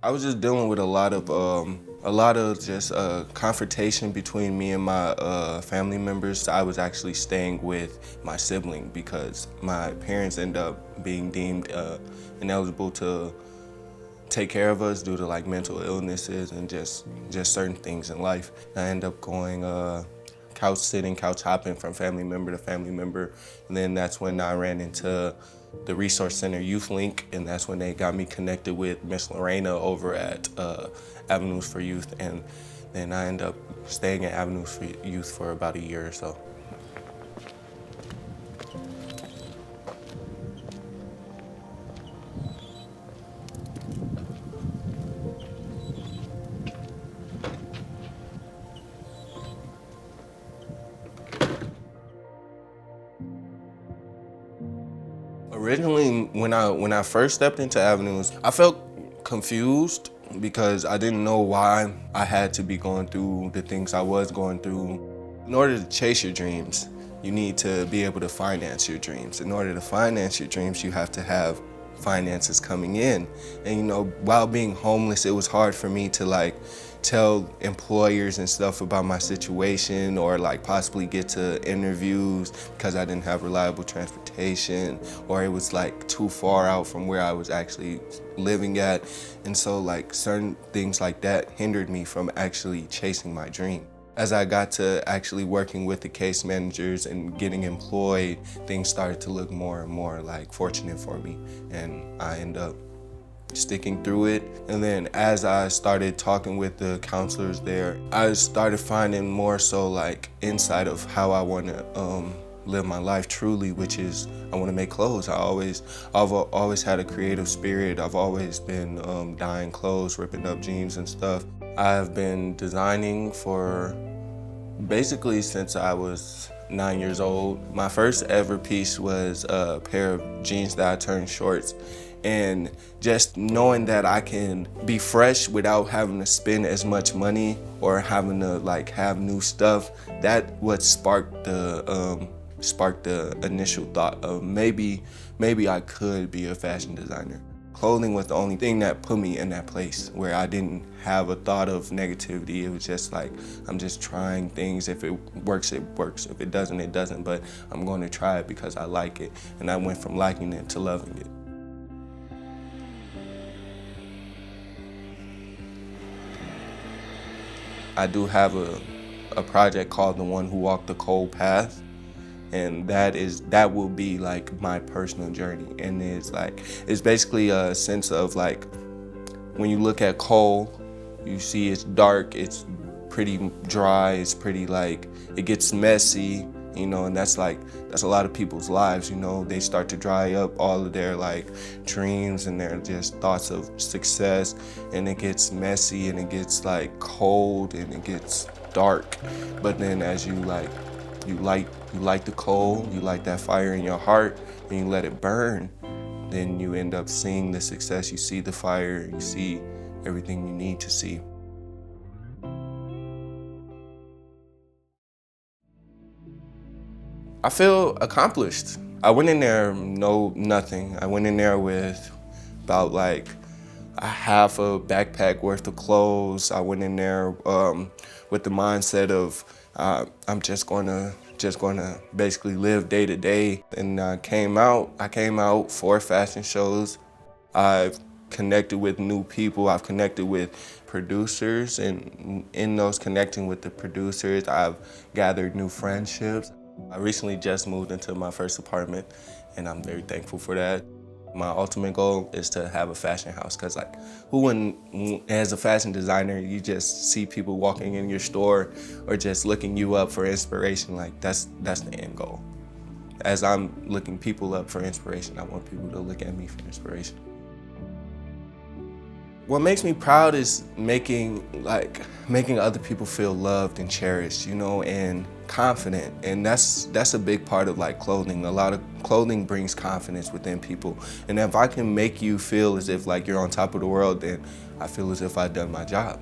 I was just dealing with a lot of just confrontation between me and my family members. I was actually staying with my sibling because my parents ended up being deemed ineligible to take care of us due to like mental illnesses and just certain things in life. I ended up going couch sitting, couch hopping from family member to family member. And then that's when I ran into the Resource Center Youth Link, and that's when they got me connected with Miss Lorena over at Avenues for Youth. And then I ended up staying at Avenues for Youth for about a year or so. Originally, when I first stepped into Avenues, I felt confused because I didn't know why I had to be going through the things I was going through. In order to chase your dreams, you need to be able to finance your dreams. In order to finance your dreams, you have to have finances coming in. And while being homeless, it was hard for me to like tell employers and stuff about my situation or like possibly get to interviews because I didn't have reliable transportation, or it was like too far out from where I was actually living at. And so like certain things like that hindered me from actually chasing my dream. As I got to actually working with the case managers and getting employed, things started to look more and more like fortunate for me, and I ended up sticking through it. And then as I started talking with the counselors there, I started finding more so like insight of how I want to live my life truly, which is I want to make clothes. I've always had a creative spirit. I've always been dyeing clothes, ripping up jeans and stuff. I've been designing for basically since I was 9 years old. My first ever piece was a pair of jeans that I turned shorts. And just knowing that I can be fresh without having to spend as much money or having to like have new stuff, that what sparked the initial thought of maybe I could be a fashion designer. Clothing was the only thing that put me in that place where I didn't have a thought of negativity. It was just like, I'm just trying things. If it works, it works. If it doesn't, it doesn't. But I'm going to try it because I like it. And I went from liking it to loving it. I do have a project called The One Who Walked the Cold Path. And that will be like my personal journey. And it's basically a sense of like, when you look at coal, you see it's dark, it's pretty dry, it's pretty like, it gets messy, and that's a lot of people's lives, they start to dry up all of their like dreams and their just thoughts of success, and it gets messy and it gets like cold and it gets dark. But then as you light the coal, you light that fire in your heart, and you let it burn, then you end up seeing the success, you see the fire, you see everything you need to see. I feel accomplished. I went in there nothing. I went in there with about like a half a backpack worth of clothes. I went in there with the mindset of I'm just gonna basically live day to day. And I came out 4 fashion shows. I've connected with new people. I've connected with producers, and in those connecting with the producers, I've gathered new friendships. I recently just moved into my first apartment, and I'm very thankful for that. My ultimate goal is to have a fashion house, because like, who wouldn't, as a fashion designer, you just see people walking in your store or just looking you up for inspiration. Like that's the end goal. As I'm looking people up for inspiration, I want people to look at me for inspiration. What makes me proud is making other people feel loved and cherished, and confident. And that's a big part of like clothing. A lot of clothing brings confidence within people. And if I can make you feel as if like you're on top of the world, then I feel as if I've done my job.